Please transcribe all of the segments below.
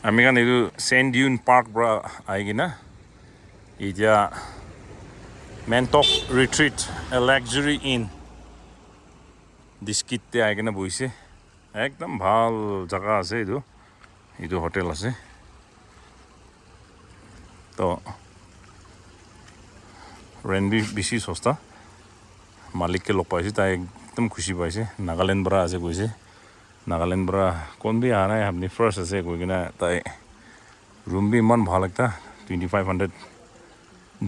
আমি কাৰণ এইটো Dune Park পৰা আহি কিনা এতিয়া Mentok Retreat a Luxury Inn Diskitতে আহি কিনে বহিছে একদম ভাল জাগা আছে এইটো হোটেল আছে তো ৰেণ্ট বেছি সস্তা মালিককে লগ পাইছে তাই একদম খুশি পাইছে নাগালেণ্ড পৰা আছে কৈছে নাগালেণ্ড পৰা কোন বি আহা নাই আপনি ফাৰ্ষ্ট আছে কৈ কিনে তাই ৰুম বি ইমান ভাল একটা 2500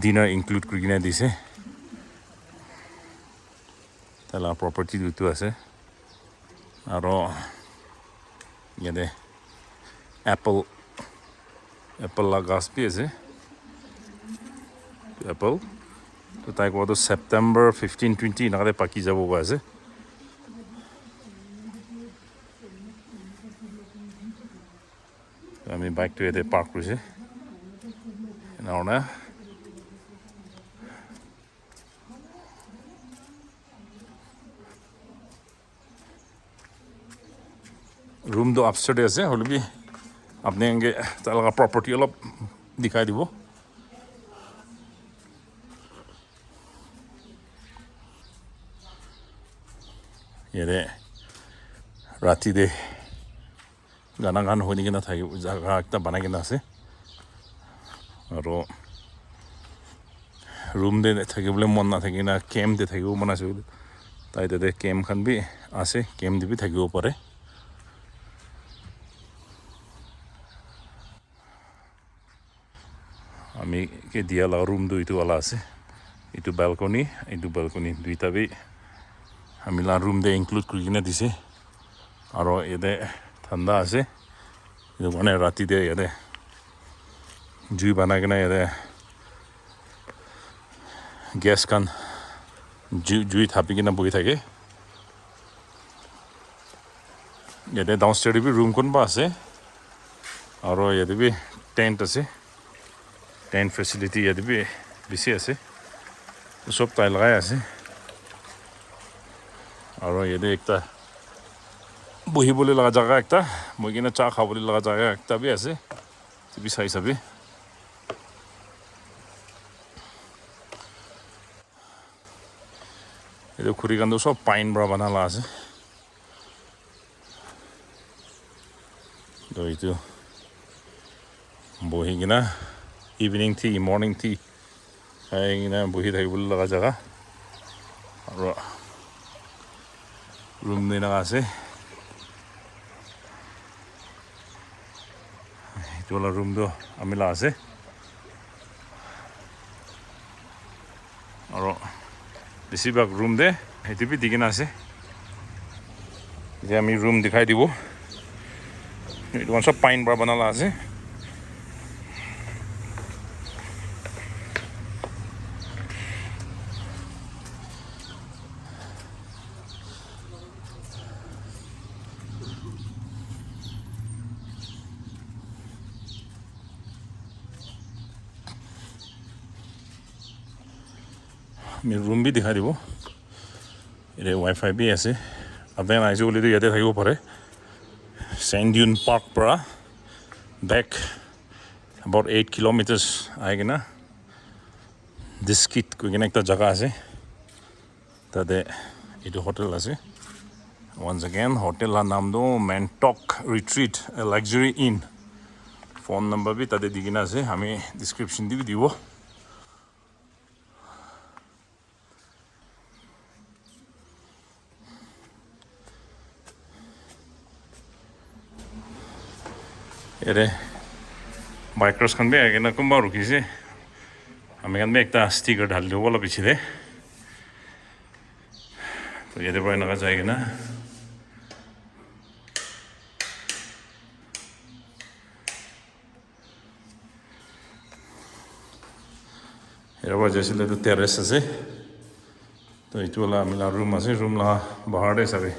ডিনাৰ ইনক্লুড কৰি কিনে দিছে তাইৰ প্ৰপাৰ্টি দুটো আছে আৰু ইয়াতে এপল গছ বি আছে এপল তো তাই কোৱাটো ছেপ্টেম্বৰ 15-20 এনেকৈ পাকি যাব গৈ আছে আমি বাইকটো ইয়াতে পাৰ্ক কৰিছে এনেধৰণে ৰুমটো আপষ্টেয়াৰতে আছে হ'লে বি আপুনি এনেকৈ তাৰ লগা প্ৰপাৰ্টি অলপ দেখাই দিব ইয়াতে ৰাতিতে গান শুনি কিনে থাকিব জাগা একটা বনাই কিনে আছে আৰু ৰুম দে থাকিবলৈ মন নাথাকি না কেম্পতে থাকিব মন আছে তাই তাতে কেম্পখন বি আছে কেম্প দি বি থাকিব পাৰে আমি কে দিয়া লগা ৰুমটো এইটো वाला আছে এইটো বেলকনি দুইটা বি আমি লা ৰুম দে ইনক্লুড কৰি কিনে দিছে আৰু ইয়াতে ঠাণ্ডা আছে এইটো মানে ৰাতিতে ইয়াতে জুই বনাই কিনে ইয়াতে গেছ খান জুই থাপি কিনে বহি থাকে ইয়াতে ডাউনষ্টেয়াৰ বি ৰুম কোনবা আছে আৰু ইয়াতে বি টেণ্ট আছে টেণ্ট ফেচিলিটি ইয়াতে বি বেছি আছে চব তাই লগাই আছে আৰু ইয়াতে একটা বহিবলৈ লগা জাগা একটা মই কিনে চাহ খাবলৈ লগা জাগা একটা বি আছে তুমি চাই চাবি এইটো খুৰীকান্দ সব পাইন পৰা বনালা আছে তো এইটো বহি কিনা ইভিনিং টি মৰ্নিং টি খাই কিনা বহি থাকিবলৈ লগা জাগা আৰু ৰুম দিনা আছে এইটো वाला ৰুমটো আমিলা আছে আৰু বেছিভাগ ৰুম দে সেইটো বি দি কিনে আছে যে আমি ৰুম দেখাই দিব এইটো সব পাইন পৰা বনালা আছে আমি ৰুম বি দেখাই দিব ইয়াতে ৱাইফাই বি আছে আপুনি আহিছে বুলিতো ইয়াতে থাকিব পাৰে Dune Park পৰা বেক about 8 kilometers আহি কিনা Diskit কৈ কিনে একটা জাগা আছে তাতে এইটো হোটেল আছে once again হোটেলৰ নামটো Mentok Retreat a Luxury Inn phone number বি তাতে দি কিনে আছে আমি ডিছক্ৰিপশ্যন দি দিব ইয়াতে বাইকাৰ্ছ খান বি আহি কিনে কোনোবা ৰখিছে আমি খান বি একটা ষ্টিকাৰ ঢালি দিব অলপ পিছতে তো ইয়াতে পৰা এনেকুৱা যায় কিনা ইয়াৰ পৰা যাইছিলে এইটো টেৰেছ আছে তো এইটো वाला আমি ৰুম আছে ৰুম লগা বাহাৰতে চাবি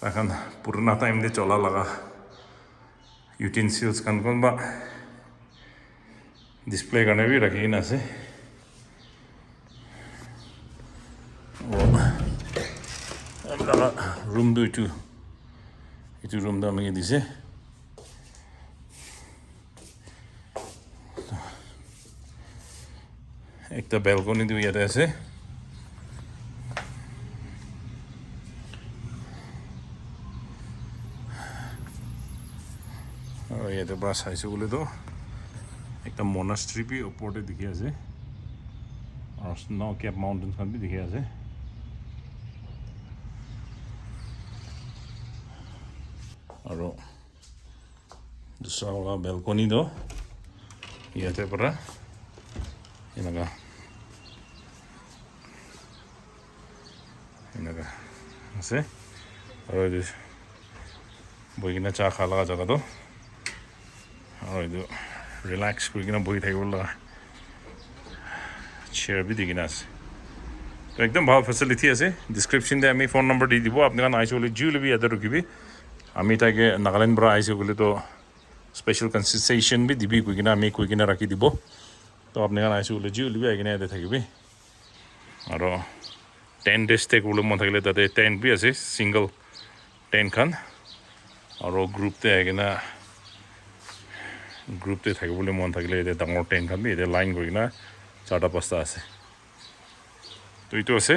এখন পুৰণা টাইম দে চলা লগা utensils kan কোনবা ডিসপ্লে কাৰণে বি ৰাখি কিনে আছে ৰুম এইটো ৰুমটো আমাকে দিছে একটা ব্যালকনি দিয়ে ইয়াতে আছে আৰু ইয়াতে পৰা চাইছো বলে তো একটা monastery भी ওপৰতে দেখি আছে আৰু snow cap mountains খান भी দেখি আছে আৰু दूसरा वाला balcony दो ইয়াতে পৰা এনেকা আছে আৰু এই বহি কিনে চাহ খা লগা জেগাটো আৰু এইটো ৰিলেক্স কৰি কিনে বহি থাকিব লগা চেয়াৰ भी দি কিনে আছে তো একদম ভাল ফেচিলিটি আছে ডিছক্ৰিপশ্যন আমি ফোন নম্বৰ দি দিব আপোনালোকে আহিছে বুলি যিলে भी ইয়াতে ৰখিবি আমি তাকে নাগালেণ্ড পৰা আহিছে বুলি তো স্পেচিয়েল কনসিডাৰেশ্যন भी দিবি কৈ কিনে আমি কৈ কিনে ৰাখি দিব তো আপোনালোকে আহিছে বুলি যিলে भी আহি কিনে ইয়াতে থাকিবি আৰু 10 days stay কৰিবলৈ মন থাকিলে তাতে টেণ্ট भी আছে সিংগল টেণ্ট খান আৰু গ্ৰুপতে আহি কিনে গ্ৰুপতে থাকিবলৈ মন থাকিলে এতিয়া ডাঙৰ টেণ্ট খান भी এতিয়া লাইন কৰি কিনে 4-5টা আছে তো এইটো আছে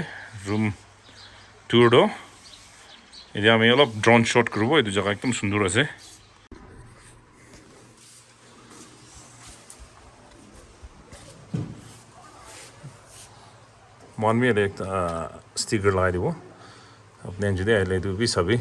ৰুম টুৰটো এতিয়া আমি অলপ ড্ৰোন শ্বট কৰিব এইটো জেগা একদম সুন্দৰ আছে मान भी एक स्टिकर लगा দিব अपने যদি আহিলে এইটো भी চাবি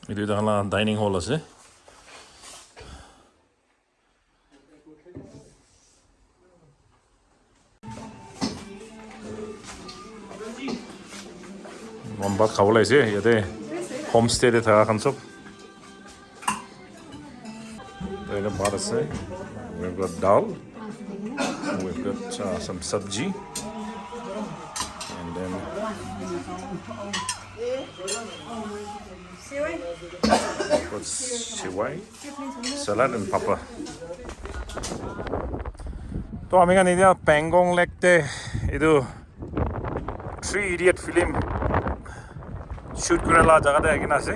Itu dah dining hall ase. Mambat khawla ase yate homestay de thaga khan sob. Ene baat ase. We've got dal. We've got some sabji. And then what's siwai? Salad and papa. तो हामी kan idia Pangong Lake te idu Three Idiot film shoot kurela jaga te agina ase.